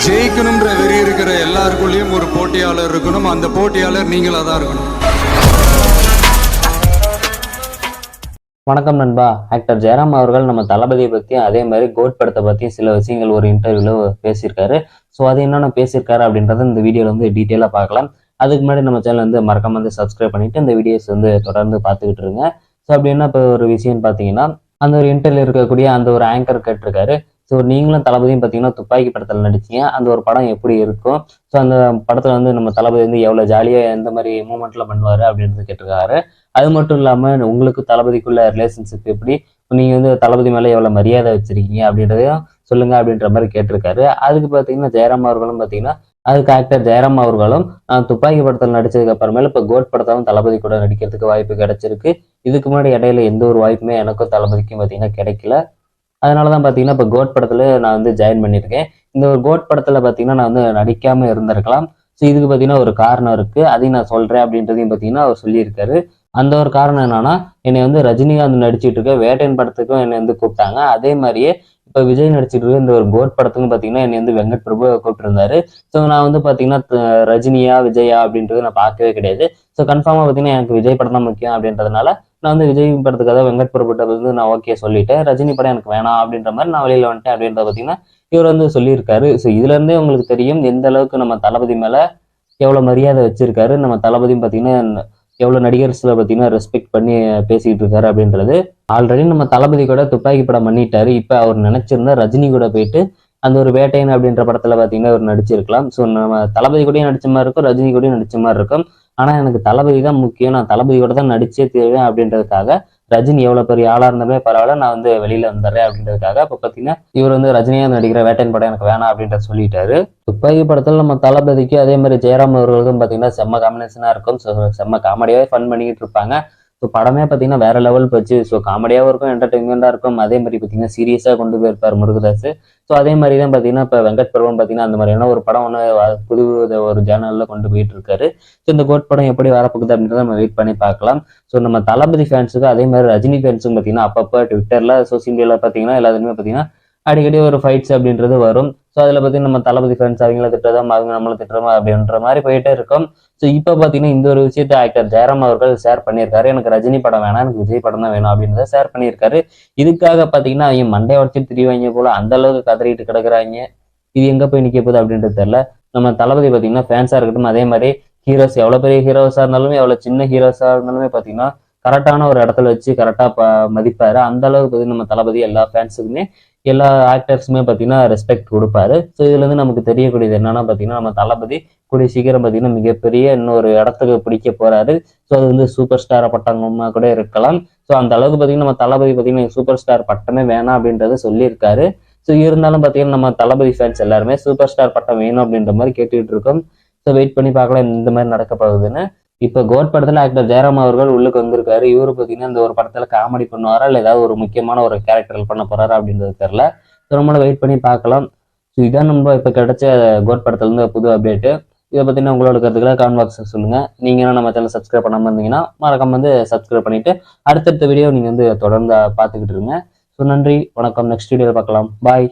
ஜெயிக்கணும்ன்ற வெறி இருக்கிற எல்லாருக்குள்ளேயும் ஒரு போட்டியாளர் இருக்கணும். அந்த போட்டியாளர் நீங்களா தான் இருக்கணும். வணக்கம் நண்பா. ஆக்டர் ஜெயராம் அவர்கள் நம்ம தளபதியை பற்றியும் அதே மாதிரி கோட் படத்தை பற்றியும் சில விஷயங்கள் ஒரு இன்டர்வியூவில் பேசியிருக்காரு. ஸோ அது என்னென்ன பேசியிருக்காரு அப்படின்றத இந்த வீடியோவில் வந்து டீட்டெயிலாக பார்க்கலாம். அதுக்கு முன்னாடி நம்ம சேனல் வந்து மறக்காம வந்து சப்ஸ்கிரைப் பண்ணிட்டு இந்த வீடியோஸ் வந்து தொடர்ந்து பார்த்துக்கிட்டு இருங்க. ஸோ அப்படின்னா இப்போ ஒரு விஷயம் பார்த்தீங்கன்னா, அந்த ஒரு இன்டர்வியூ இருக்கக்கூடிய அந்த ஒரு ஆங்கர் கேட்டிருக்காரு. ஸோ நீங்களும் தளபதியும் பார்த்தீங்கன்னா துப்பாக்கி படத்தில் நடிச்சீங்க. அந்த ஒரு படம் எப்படி இருக்கும், ஸோ அந்த படத்தில் வந்து நம்ம தளபதி வந்து எவ்வளோ ஜாலியாக எந்த மாதிரி மூமெண்ட்லாம் பண்ணுவார் அப்படின்றது கேட்டிருக்காரு. அது மட்டும் இல்லாமல் உங்களுக்கு தளபதிக்குள்ள ரிலேஷன்ஷிப் எப்படி, நீங்கள் வந்து தளபதி மேலே எவ்வளோ மரியாதை வச்சிருக்கீங்க அப்படின்றதையும் சொல்லுங்க அப்படின்ற மாதிரி கேட்டிருக்காரு. அதுக்கு பார்த்தீங்கன்னா ஜெயராம் அவர்களும் பார்த்தீங்கன்னா அதுக்கு ஆக்டர் ஜெயராம் அவர்களும் துப்பாக்கி படத்தில் நடிச்சதுக்கு அப்புறமேல இப்போ கோட் படத்தாலும் தளபதி கூட நடிக்கிறதுக்கு வாய்ப்பு கிடைச்சிருக்கு. இதுக்கு முன்னாடி இடையில எந்த ஒரு வாய்ப்புமே எனக்கும் தளபதிக்கும் பார்த்தீங்கன்னா கிடைக்கல. அதனாலதான் பாத்தீங்கன்னா இப்போ கோட் படத்துல நான் வந்து ஜாயின் பண்ணியிருக்கேன். இந்த ஒரு கோட் படத்துல பாத்தீங்கன்னா நான் வந்து நடிக்காம இருந்திருக்கலாம். ஸோ இதுக்கு பாத்தீங்கன்னா ஒரு காரணம் இருக்கு, அதையும் நான் சொல்றேன் அப்படின்றதையும் பாத்தீங்கன்னா அவர் சொல்லியிருக்காரு. அந்த ஒரு காரணம் என்னன்னா, என்னை வந்து ரஜினிகாந்த் நடிச்சிட்டு இருக்க வேட்டையன் படத்துக்கும் என்னை வந்து கூப்பிட்டாங்க. அதே மாதிரியே இப்ப விஜய் நடிச்சிட்டு இருக்க இந்த ஒரு கோட் படத்துக்கும் பாத்தீங்கன்னா என்னை வந்து வெங்கட் பிரபு கூப்பிட்டுருந்தாரு. ஸோ நான் வந்து பாத்தீங்கன்னா ரஜினியா விஜயா அப்படின்றது நான் பார்க்கவே கிடையாது. ஸோ கன்ஃபார்மா பாத்தீங்கன்னா எனக்கு விஜய் படம் தான் முக்கியம் அப்படின்றதுனால நான் வந்து விஜய் படத்துக்காக வெங்கட் பிரபுட்ட வந்து நான் ஓகே சொல்லிட்டேன். ரஜினி படம் எனக்கு வேணாம் அப்படின்ற மாதிரி நான் வெளியில வந்துட்டேன் அப்படின்றத பாத்தீங்கன்னா இவர் வந்து சொல்லியிருக்காரு. ஸோ இதுல இருந்தே உங்களுக்கு தெரியும் எந்த அளவுக்கு நம்ம தளபதி மேல எவ்வளவு மரியாதை வச்சிருக்காரு. நம்ம தளபதியும் பாத்தீங்கன்னா எவ்வளவு நடிகர்ஸ்ல பாத்தீங்கன்னா ரெஸ்பெக்ட் பண்ணி பேசிக்கிட்டு இருக்காரு அப்படின்றது. ஆல்ரெடி நம்ம தளபதி கூட துப்பாக்கி படம் பண்ணிட்டாரு. இப்ப அவர் நினைச்சிருந்தா ரஜினி கூட போயிட்டு அந்த ஒரு வேட்டையன் அப்படின்ற படத்துல பாத்தீங்கன்னா அவர் நடிச்சிருக்கலாம். ஸோ நம்ம தளபதி கூடயும் நடிச்ச மாதிரி இருக்கும், ரஜினி கூடயும் நடிச்ச மாதிரி இருக்கும். ஆனா எனக்கு தளபதி தான் முக்கியம், நான் தளபதி கூட தான் நடிச்சே தீருவேன் அப்படின்றதுக்காக ரஜினி எவ்வளவு பெரிய ஆளா இருந்தாலுமே பரவாயில்ல, நான் வந்து வெளியில வந்துடுறேன் அப்படின்றதுக்காக இப்ப பாத்தீங்கன்னா இவர் வந்து ரஜினியா நடிக்கிற வேட்டையன் படம் எனக்கு வேணாம் அப்படின்ற சொல்லிட்டாரு. துப்பாக்கி படத்துல நம்ம தளபதிக்கு அதே மாதிரி ஜெயராம் அவர்களுக்கும் பாத்தீங்கன்னா செம்ம காம்பினேஷனா இருக்கும். ஸோ செம்ம காமெடியாவே ஃபன் பண்ணிக்கிட்டு இருப்பாங்க. ஸோ படமே பார்த்தீங்கன்னா வேற லெவல் போச்சு. ஸோ காமெடியாகவும் இருக்கும், என்டர்டைன்மெண்ட்டாக இருக்கும். அதே மாதிரி பார்த்தீங்கன்னா சீரியஸாக கொண்டு போயிருப்பார் முருகதாஸ். ஸோ அதே மாதிரி தான் பார்த்தீங்கன்னா இப்போ வெங்கட் பிரபுவும் பார்த்தீங்கன்னா அந்த மாதிரியான ஒரு படம் ஒன்று புது ஒரு ஜேர்னலில் கொண்டு போயிட்டு இருக்காரு. ஸோ இந்த கோட் படம் எப்படி வரப்போகுது அப்படின்றத நம்ம வெயிட் பண்ணி பார்க்கலாம். ஸோ நம்ம தளபதி ஃபேன்ஸுக்கு அதே மாதிரி ரஜினி ஃபேன்ஸுக்கும் பார்த்தீங்கன்னா அப்பப்போ ட்விட்டரில் சோசியல் மீடியாவில் பார்த்தீங்கன்னா எல்லாத்துலேயுமே பார்த்தீங்கன்னா அடிக்கடி ஒரு ஃபைட்ஸ் அப்படின்றது வரும். ஸோ அதில் பார்த்தீங்கன்னா நம்ம தளபதி ஃபேன்ஸ் அவங்கள திட்டுறதா அவங்க நம்மளை திட்டுறோமா அப்படின்ற மாதிரி போயிட்டே இருக்கும். ஸோ இப்போ பார்த்தீங்கன்னா இந்த ஒரு விஷயத்தை ஆக்டர் ஜெயராம் அவர்கள் ஷேர் பண்ணியிருக்காரு. எனக்கு ரஜினி படம் வேணாம், எனக்கு விஜய் படம் தான் வேணும் அப்படின்றத ஷேர் பண்ணியிருக்காரு. இதுக்காக பார்த்தீங்கன்னா அவங்க மண்டையை உடச்சிட்டு திரிவாங்க போல, அந்த அளவுக்கு கதறிட்டு கிடக்குறாங்க. இது எங்க போய் நிக்க போகுது அப்படின்றது தெரியல. நம்ம தளபதி பார்த்தீங்கன்னா ஃபேன்ஸா இருக்கட்டும், அதே மாதிரி ஹீரோஸ் எவ்வளவு பெரிய ஹீரோஸா இருந்தாலுமே எவ்வளவு சின்ன ஹீரோஸா இருந்தாலுமே பார்த்தீங்கன்னா கரெக்டான ஒரு இடத்துல வச்சு கரெக்டா மதிப்பாரு. அந்த அளவுக்கு பார்த்தீங்கன்னா நம்ம தளபதி எல்லா ஃபேன்ஸுக்குமே எல்லா ஆக்டர்ஸுமே பார்த்தீங்கன்னா ரெஸ்பெக்ட் கொடுப்பாரு. ஸோ இதுல இருந்து நமக்கு தெரியக்கூடியது என்னன்னா பார்த்தீங்கன்னா நம்ம தளபதி கூடிய சீக்கிரம் பார்த்தீங்கன்னா மிகப்பெரிய இன்னொரு இடத்துக்கு பிடிக்க போறாரு. ஸோ அது வந்து சூப்பர் ஸ்டார் பட்டமா கூட இருக்கலாம். ஸோ அந்த அளவுக்கு பார்த்தீங்கன்னா நம்ம தளபதி பார்த்தீங்கன்னா சூப்பர் ஸ்டார் பட்டமே வேணாம் அப்படின்றத சொல்லியிருக்காரு. ஸோ இருந்தாலும் பார்த்தீங்கன்னா நம்ம தளபதி ஃபேன்ஸ் எல்லாருமே சூப்பர் ஸ்டார் பட்டம் வேணும் அப்படின்ற மாதிரி கேட்டுக்கிட்டு இருக்கோம். ஸோ வெயிட் பண்ணி பார்க்கலாம் இந்த மாதிரி நடக்க போகுதுன்னு. இப்போ கோட் படத்துல ஆக்டர் ஜெயராம் அவர்கள் உள்ளுக்கு வந்திருக்காரு. இவரு பார்த்தீங்கன்னா இந்த ஒரு படத்துல காமெடி பண்ணுவாரா இல்லை ஏதாவது ஒரு முக்கியமான ஒரு கேரக்டர் பண்ண போறாரா அப்படின்றது தெரியல. நம்மள வெயிட் பண்ணி பார்க்கலாம். ஸோ இதான் நம்ம இப்போ கிடைச்ச கோட் படத்துல இருந்து புது அப்டேட்டு. இதை பத்தின உங்களோட கருத்துக்களை கமெண்ட் பாக்ஸ் சொல்லுங்க. நீங்க நம்ம சேனல் சப்ஸ்கிரைப் பண்ணாம இருந்தீங்கன்னா மறக்காம வந்து சப்ஸ்கிரைப் பண்ணிட்டு அடுத்தடுத்த வீடியோ நீங்க வந்து தொடர்ந்து பார்த்துக்கிட்டு இருங்க. ஸோ நன்றி, வணக்கம். நெக்ஸ்ட் வீடியோவில் பார்க்கலாம். பாய்.